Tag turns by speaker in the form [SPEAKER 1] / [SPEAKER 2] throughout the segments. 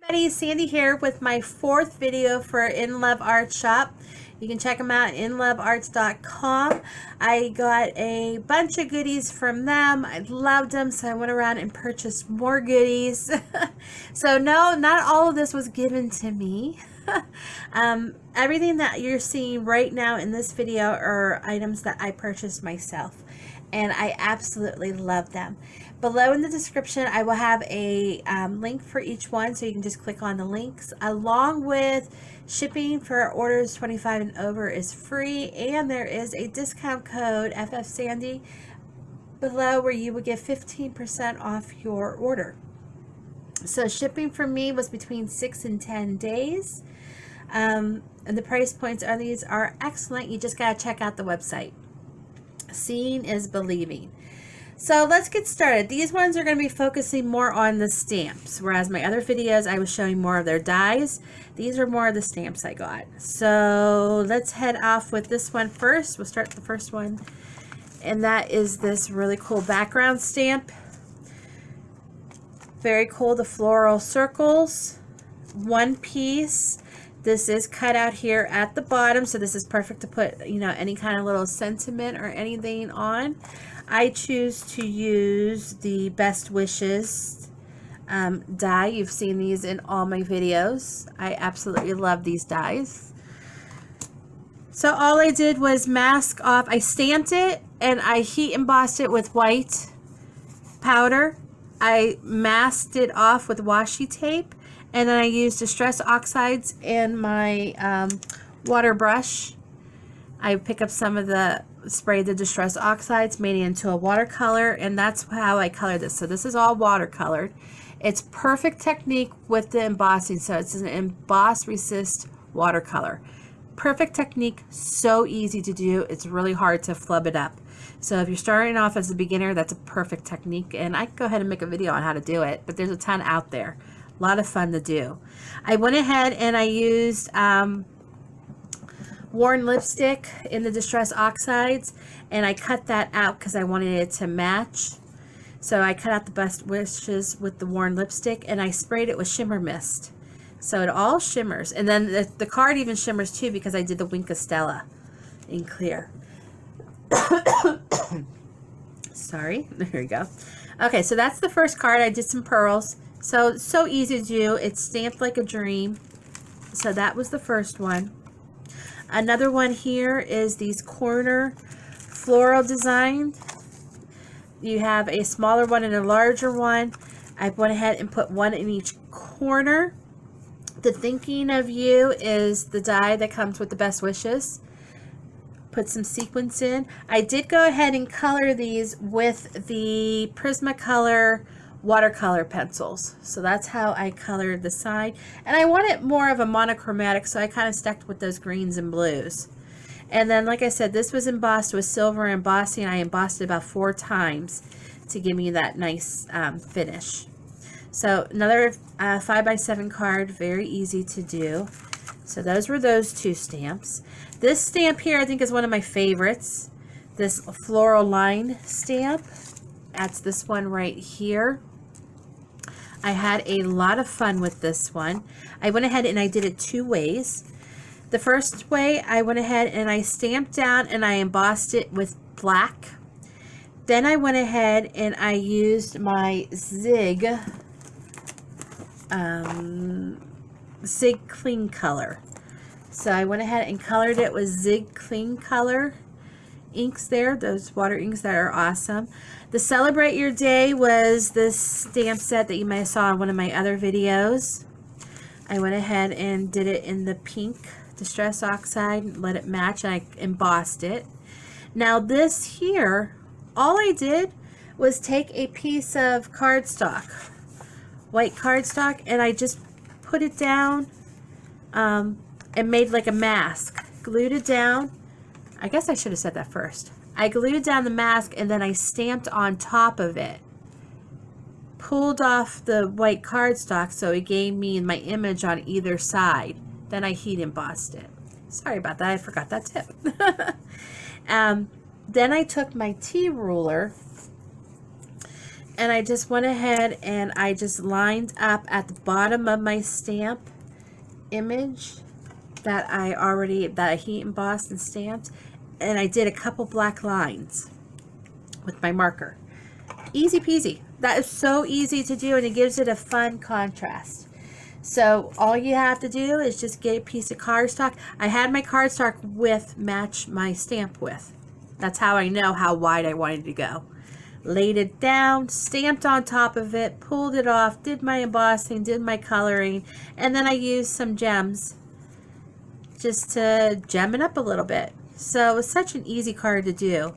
[SPEAKER 1] Everybody, Sandy here with my fourth video for In Love Art Shop. You can check them out at inlovearts.com. I got a bunch of goodies from them. I loved them, so I went around and purchased more goodies. So no, not all of this was given to me. Everything that you're seeing right now in this video are items that I purchased myself, and I absolutely love them. Below in the description, I will have a link for each one, so you can just click on the links, along with shipping for orders 25 and over is free, and there is a discount code FFSandy below where you will get 15% off your order. So shipping for me was between 6 and 10 days. And the price points on these are excellent. You just got to check out the website. Seeing is believing. So let's get started. These ones are going to be focusing more on the stamps, whereas my other videos I was showing more of their dies. These are more of the stamps I got. So let's head off with this one first. We'll start the first one, and that is this really cool background stamp. Very cool, the floral circles, one piece. This is cut out here at the bottom, so this is perfect to put, you know, any kind of little sentiment or anything on. I choose to use the Best Wishes die. You've seen these in all my videos. I absolutely love these dies. So all I did was mask off. I stamped it and I heat embossed it with white powder. I masked it off with washi tape, and then I used Distress Oxides and my water brush. I pick up some of the spray, the Distress Oxides, made it into a watercolor, and that's how I color this. So this is all watercolored. It's perfect technique with the embossing. So it's an emboss resist watercolor. Perfect technique, so easy to do. It's really hard to flub it up. So if you're starting off as a beginner, that's a perfect technique, and I can go ahead and make a video on how to do it, but there's a ton out there. A lot of fun to do. I went ahead and I used worn lipstick in the Distress Oxides, and I cut that out because I wanted it to match. So I cut out the Best Wishes with the worn lipstick, and I sprayed it with shimmer mist. So it all shimmers, and then the card even shimmers too because I did the Wink of Stella in clear. Sorry, there we go. Okay, so that's the first card. I did some pearls. So easy to do. It's stamped like a dream. So that was the first one. Another one here is these corner floral design. You have a smaller one and a larger one. I went ahead and put one in each corner. The Thinking of You is the die that comes with the Best Wishes. Put some sequins in. I did go ahead and color these with the Prismacolor watercolor pencils. So that's how I colored the side. And I wanted more of a monochromatic, so I kind of stuck with those greens and blues. And then, like I said, this was embossed with silver embossing. I embossed it about 4 times to give me that nice finish. So another 5x7 card, very easy to do. So those were those 2 stamps. This stamp here I think is one of my favorites. This floral line stamp. That's this one right here. I had a lot of fun with this one. I went ahead and I did it 2 ways. The first way, I went ahead and I stamped down and I embossed it with black. Then I went ahead and I used my Zig Clean Color. So I went ahead and colored it with Zig Clean Color inks there, those water inks that are awesome. The Celebrate Your Day was this stamp set that you might have saw in one of my other videos. I went ahead and did it in the pink Distress Oxide, let it match, and I embossed it. Now this here, all I did was take a piece of cardstock, white cardstock, and I just put it down and made like a mask. Glued it down. I guess I should have said that first. I glued down the mask and then I stamped on top of it. Pulled off the white cardstock so it gave me my image on either side. Then I heat embossed it. Sorry about that, I forgot that tip. Then I took my T ruler And I just went ahead and I just lined up at the bottom of my stamp image that I heat embossed and stamped, and I did a couple black lines with my marker. Easy peasy. That is so easy to do, and it gives it a fun contrast. So all you have to do is just get a piece of cardstock. I had my cardstock width match my stamp width. That's how I know how wide I wanted to go. Laid it down, stamped on top of it, pulled it off, did my embossing, did my coloring, and then I used some gems just to gem it up a little bit. So it was such an easy card to do.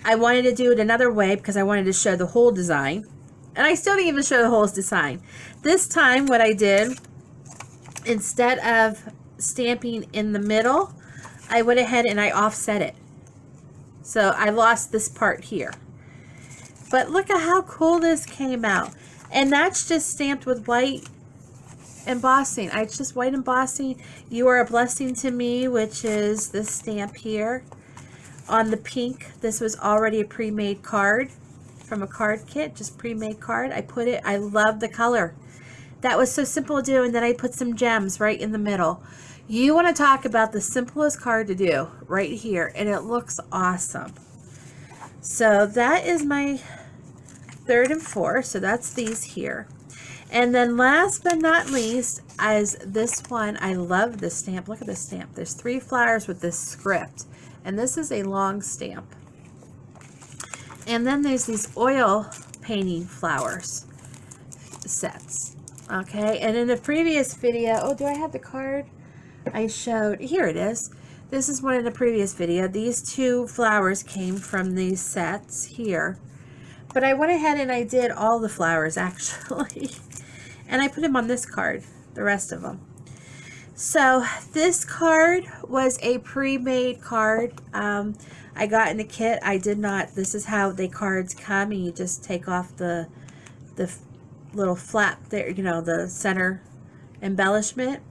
[SPEAKER 1] I wanted to do it another way because I wanted to show the whole design. And I still didn't even show the whole design. This time what I did, instead of stamping in the middle, I went ahead and I offset it. So I lost this part here. But look at how cool this came out. And that's just stamped with white embossing. It's just white embossing. You Are a Blessing to Me, which is this stamp here. On the pink, this was already a pre-made card from a card kit, just pre-made card. I love the color. That was so simple to do, and then I put some gems right in the middle. You want to talk about the simplest card to do right here, and it looks awesome. So that is my third and fourth, so that's these here. And then last but not least is this one. I love this stamp. Look at this stamp. There's 3 flowers with this script, and this is a long stamp. And then there's these oil painting flowers sets. Okay, and in the previous video, oh, do I have the card I showed? Here it is. This is one in the previous video. These 2 flowers came from these sets here. But I went ahead and I did all the flowers actually. And I put them on this card, the rest of them. So this card was a pre-made card. I got in the kit. I did not, this is how the cards come, and you just take off the little flap there, you know, the center embellishment,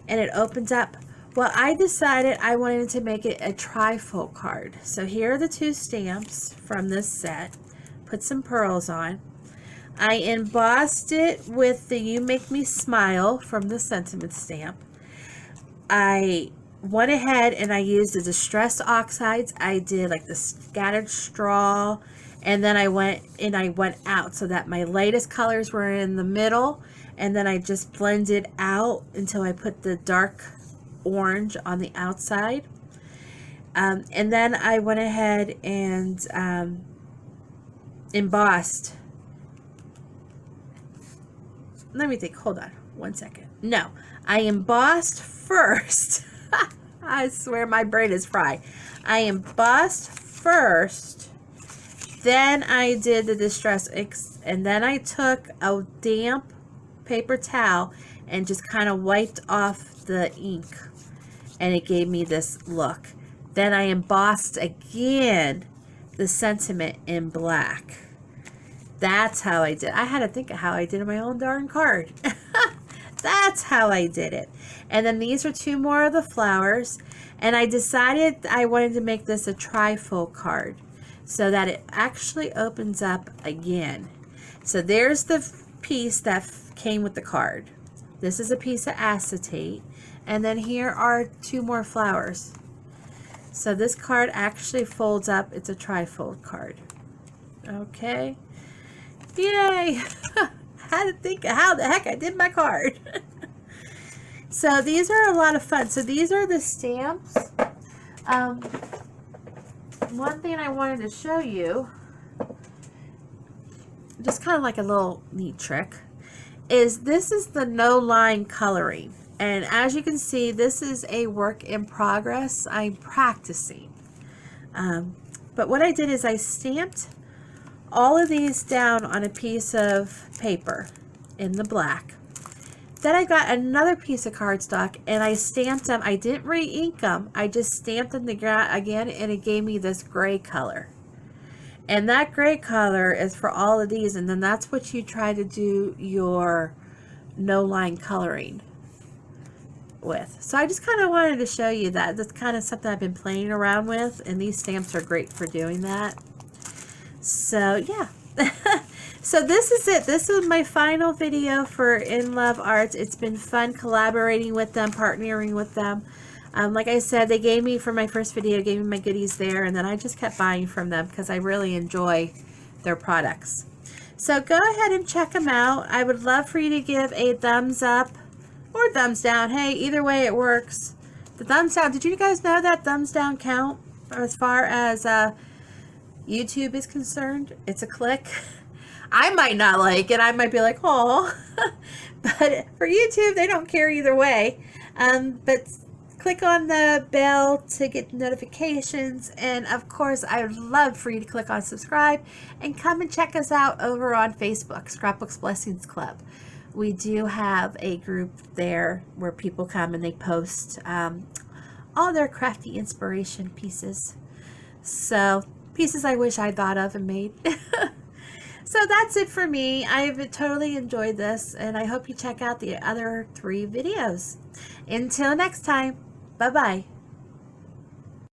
[SPEAKER 1] and it opens up. Well, I decided I wanted to make it a trifold card. So here are the 2 stamps from this set. Put some pearls on. I embossed it with the You Make Me Smile from the sentiment stamp. I went ahead and I used the distress oxides. I did like the scattered straw, and then I went out so that my lightest colors were in the middle, and then I just blended out until I put the dark orange on the outside. And then I went ahead and embossed. Let me think, hold on one second. No, I embossed first. I swear my brain is fried. I embossed first, then I did the distress, and then I took a damp paper towel and just kind of wiped off the ink, and it gave me this look. Then I embossed again the sentiment in black. That's how I did. I had to think of how I did in my own darn card. That's how I did it. And then these are 2 more of the flowers, and I decided I wanted to make this a trifold card so that it actually opens up again. So there's the piece that came with the card. This is a piece of acetate, and then here are 2 more flowers. So this card actually folds up. It's a trifold card. Okay. Yay! Had to think of how the heck I did my card. So these are a lot of fun. So these are the stamps. One thing I wanted to show you, just kind of like a little neat trick, is this is the no line coloring. And as you can see, this is a work in progress. I'm practicing. But what I did is I stamped all of these down on a piece of paper in the black. Then I got another piece of cardstock and I stamped them. I didn't re-ink them. I just stamped them again, and it gave me this gray color. And that gray color is for all of these, and then that's what you try to do your no line coloring with. So I just kind of wanted to show you that. That's kind of something I've been playing around with, and these stamps are great for doing that. So yeah. So this is it. This is my final video for In Love Arts. It's been fun collaborating with them, partnering with them. Like I said, they gave me, for my first video, gave me my goodies there, and then I just kept buying from them because I really enjoy their products. So go ahead and check them out. I would love for you to give a thumbs up or thumbs down. Hey, either way it works. The thumbs down, did you guys know that thumbs down count as far as YouTube is concerned? It's a click. I might not like it. I might be like, oh, but for YouTube, they don't care either way. But click on the bell to get notifications. And of course, I would love for you to click on subscribe and come and check us out over on Facebook, Scrapbook's Blessings Club. We do have a group there where people come and they post all their crafty inspiration pieces. So pieces I wish I thought of and made. So that's it for me. I've totally enjoyed this, and I hope you check out the other 3 videos. Until next time, bye-bye.